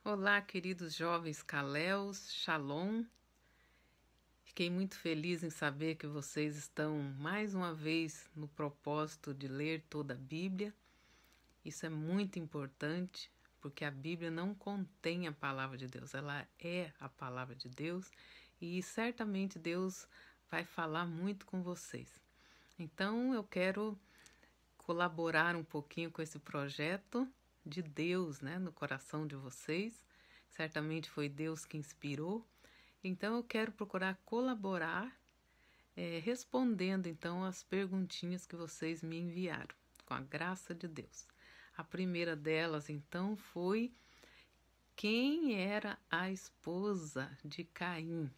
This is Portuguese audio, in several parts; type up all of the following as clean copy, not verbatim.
Olá, queridos jovens Caléus, Shalom. Fiquei muito feliz em saber que vocês estão mais uma vez no propósito de ler toda a Bíblia. Isso é muito importante, porque a Bíblia não contém a palavra de Deus, ela é a palavra de Deus e certamente Deus vai falar muito com vocês. Então eu quero colaborar um pouquinho com esse projeto de Deus, no coração de vocês. Certamente foi Deus que inspirou. Então eu quero procurar colaborar, respondendo então as perguntinhas que vocês me enviaram, com a graça de Deus. A primeira delas então foi: quem era a esposa de Caim?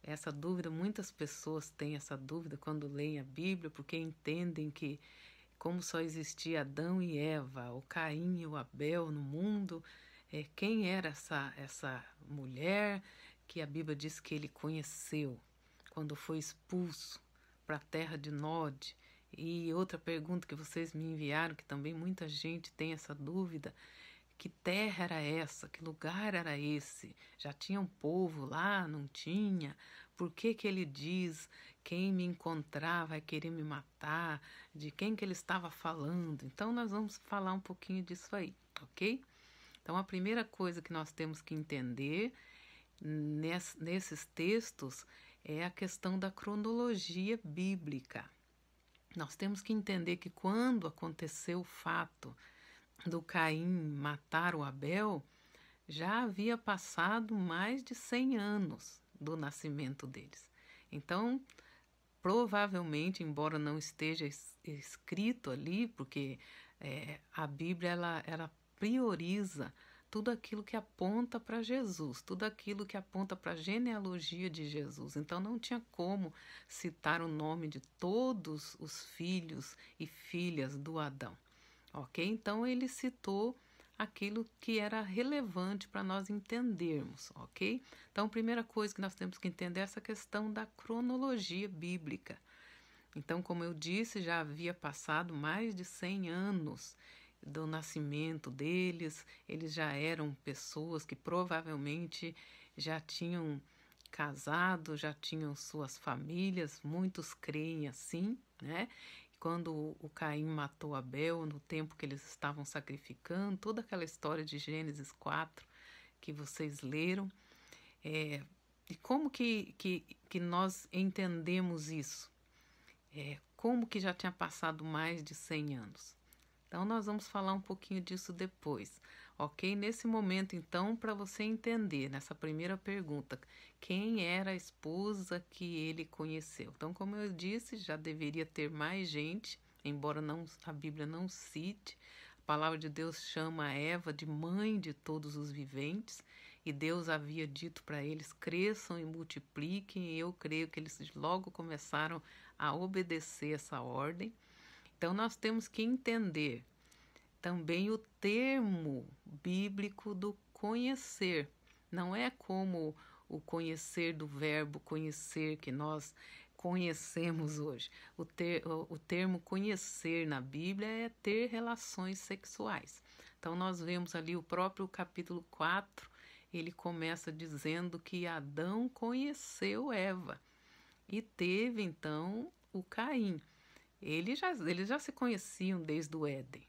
Essa dúvida, muitas pessoas têm essa dúvida quando leem a Bíblia, porque entendem que como só existia Adão e Eva, o Caim e o Abel no mundo, quem era essa mulher que a Bíblia diz que ele conheceu quando foi expulso para a terra de Nod? E outra pergunta que vocês me enviaram, que também muita gente tem essa dúvida: que terra era essa? Que lugar era esse? Já tinha um povo lá? Não tinha? Por que ele diz: quem me encontrar vai querer me matar? De quem que ele estava falando? Então nós vamos falar um pouquinho disso aí, ok? Então a primeira coisa que nós temos que entender nesses textos é a questão da cronologia bíblica. Nós temos que entender que quando aconteceu o fato do Caim matar o Abel, já havia passado mais de 100 anos do nascimento deles. Então, provavelmente, embora não esteja escrito ali, porque a Bíblia ela prioriza tudo aquilo que aponta para Jesus, tudo aquilo que aponta para a genealogia de Jesus. Então não tinha como citar o nome de todos os filhos e filhas do Adão. Ok? Então ele citou aquilo que era relevante para nós entendermos, ok? Então a primeira coisa que nós temos que entender é essa questão da cronologia bíblica. Então, como eu disse, já havia passado mais de 100 anos do nascimento deles, eles já eram pessoas que provavelmente já tinham casado, já tinham suas famílias, muitos creem assim, né? Quando o Caim matou Abel, no tempo que eles estavam sacrificando, toda aquela história de Gênesis 4 que vocês leram. E como que nós entendemos isso? Como que já tinha passado mais de 100 anos? Então, nós vamos falar um pouquinho disso depois, ok? Nesse momento, então, para você entender, nessa primeira pergunta, quem era a esposa que ele conheceu? Então, como eu disse, já deveria ter mais gente, embora a Bíblia não cite. A palavra de Deus chama Eva de mãe de todos os viventes, e Deus havia dito para eles: cresçam e multipliquem, e eu creio que eles logo começaram a obedecer essa ordem. Então, nós temos que entender também o termo bíblico do conhecer. Não é como o conhecer do verbo conhecer que nós conhecemos hoje. O termo conhecer na Bíblia é ter relações sexuais. Então, nós vemos ali o próprio capítulo 4, ele começa dizendo que Adão conheceu Eva e teve, então, o Caim. Eles já se conheciam desde o Éden.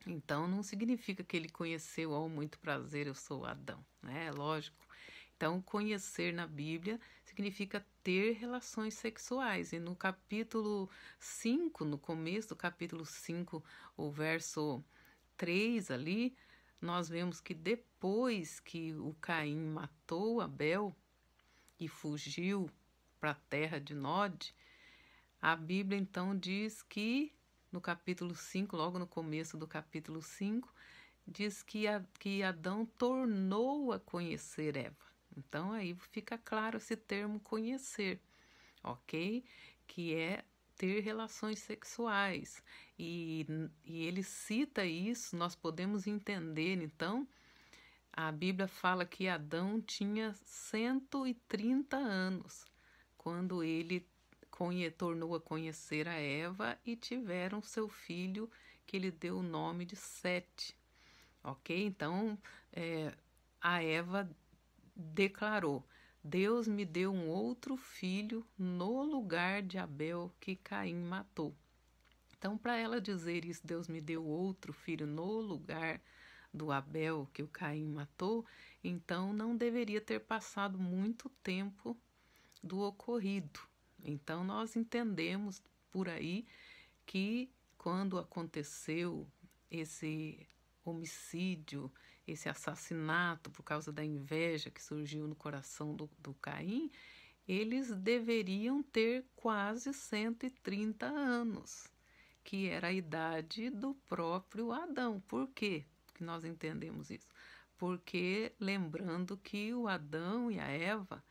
Então, não significa que ele conheceu, muito prazer, eu sou Adão, né? Lógico. Então, conhecer na Bíblia significa ter relações sexuais. E no capítulo 5, no começo do capítulo 5, o verso 3 ali, nós vemos que depois que o Caim matou Abel e fugiu para a terra de Nod, a Bíblia então diz que no capítulo 5, logo no começo do capítulo 5, diz que Adão tornou a conhecer Eva. Então aí fica claro esse termo conhecer, ok? Que é ter relações sexuais. E ele cita isso, nós podemos entender então. A Bíblia fala que Adão tinha 130 anos quando ele tornou a conhecer a Eva e tiveram seu filho, que ele deu o nome de Sete, ok? Então, a Eva declarou: Deus me deu um outro filho no lugar de Abel que Caim matou. Então, para ela dizer isso, Deus me deu outro filho no lugar do Abel que o Caim matou, então não deveria ter passado muito tempo do ocorrido. Então, nós entendemos por aí que quando aconteceu esse homicídio, esse assassinato por causa da inveja que surgiu no coração do Caim, eles deveriam ter quase 130 anos, que era a idade do próprio Adão. Por quê que nós entendemos isso? Porque lembrando que o Adão e a Eva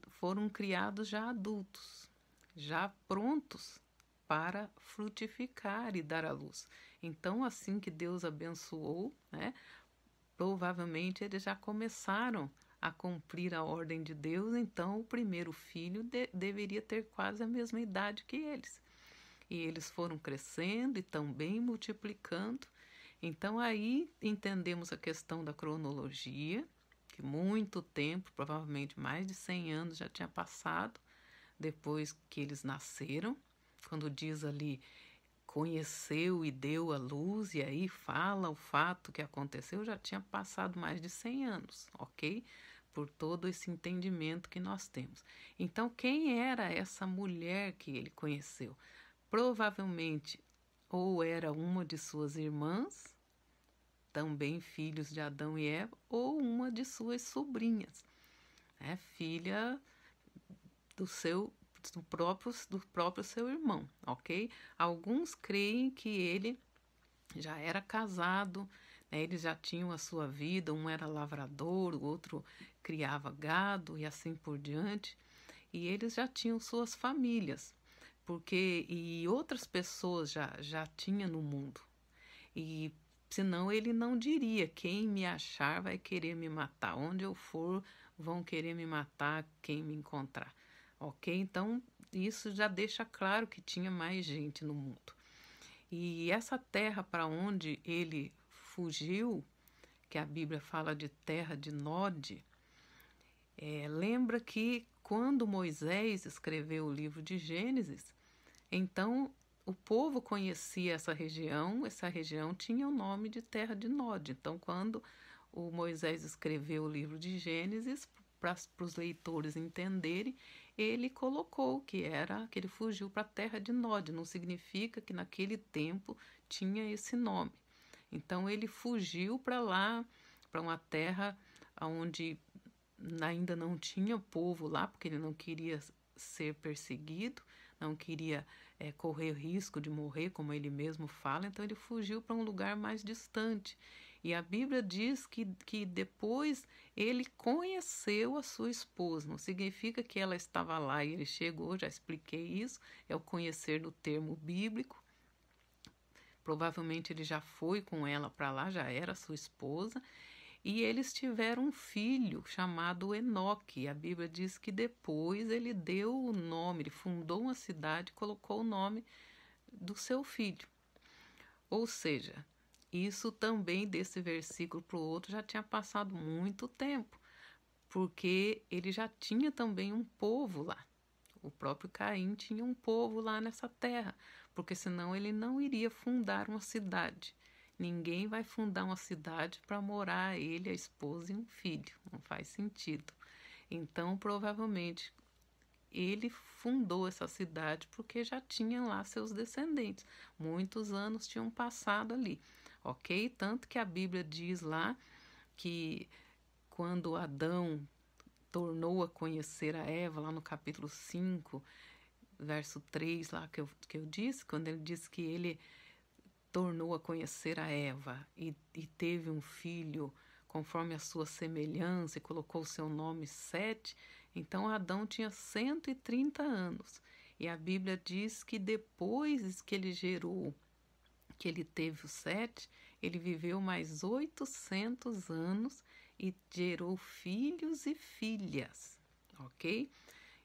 foram criados já adultos, já prontos para frutificar e dar à luz. Então, assim que Deus abençoou, né, provavelmente eles já começaram a cumprir a ordem de Deus, então o primeiro filho deveria ter quase a mesma idade que eles. E eles foram crescendo e também multiplicando. Então aí entendemos a questão da cronologia, que muito tempo, provavelmente mais de 100 anos já tinha passado depois que eles nasceram. Quando diz ali, conheceu e deu a luz, e aí fala o fato que aconteceu, já tinha passado mais de 100 anos, ok? Por todo esse entendimento que nós temos. Então, quem era essa mulher que ele conheceu? Provavelmente, ou era uma de suas irmãs, também filhos de Adão e Eva, ou uma de suas sobrinhas, né? Filha do próprio seu irmão, ok? Alguns creem que ele já era casado, né? Eles já tinham a sua vida, um era lavrador, o outro criava gado e assim por diante, e eles já tinham suas famílias, porque e outras pessoas já tinha no mundo, e senão ele não diria: quem me achar vai querer me matar, onde eu for vão querer me matar quem me encontrar. Ok? Então, isso já deixa claro que tinha mais gente no mundo. E essa terra para onde ele fugiu, que a Bíblia fala de terra de Nod, lembra que quando Moisés escreveu o livro de Gênesis, então o povo conhecia essa região tinha o nome de terra de Nod. Então, quando o Moisés escreveu o livro de Gênesis, para os leitores entenderem, ele colocou que ele fugiu para a terra de Nod. Não significa que naquele tempo tinha esse nome. Então ele fugiu para lá, para uma terra onde ainda não tinha povo lá, porque ele não queria ser perseguido, não queria correr risco de morrer, como ele mesmo fala. Então ele fugiu para um lugar mais distante. E a Bíblia diz que depois ele conheceu a sua esposa. Não significa que ela estava lá e ele chegou, já expliquei isso, é o conhecer no termo bíblico. Provavelmente ele já foi com ela para lá, já era sua esposa. E eles tiveram um filho chamado Enoque. A Bíblia diz que depois ele deu o nome, ele fundou uma cidade e colocou o nome do seu filho. Ou seja, isso também desse versículo para o outro já tinha passado muito tempo, porque ele já tinha também um povo lá. O próprio Caim tinha um povo lá nessa terra, porque senão ele não iria fundar uma cidade. Ninguém vai fundar uma cidade para morar ele, a esposa e um filho. Não faz sentido. Então, provavelmente, ele fundou essa cidade porque já tinham lá seus descendentes. Muitos anos tinham passado ali, ok? Tanto que a Bíblia diz lá que quando Adão tornou a conhecer a Eva, lá no capítulo 5, verso 3, lá que eu disse, quando ele diz que ele tornou a conhecer a Eva e teve um filho conforme a sua semelhança e colocou o seu nome Sete, então Adão tinha 130 anos. E a Bíblia diz que depois que ele gerou, que ele teve o Sete, ele viveu mais 800 anos e gerou filhos e filhas, ok?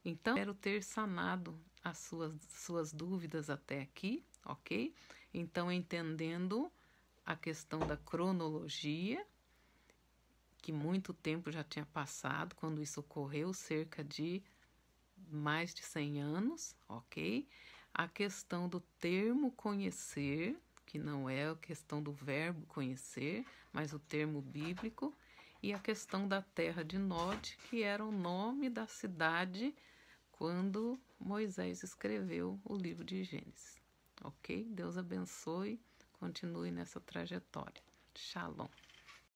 Então, espero ter sanado as suas dúvidas até aqui, ok? Então, entendendo a questão da cronologia, que muito tempo já tinha passado quando isso ocorreu, cerca de mais de 100 anos, ok? A questão do termo conhecer, que não é a questão do verbo conhecer, mas o termo bíblico, e a questão da terra de Nod, que era o nome da cidade quando Moisés escreveu o livro de Gênesis, ok? Deus abençoe, continue nessa trajetória. Shalom.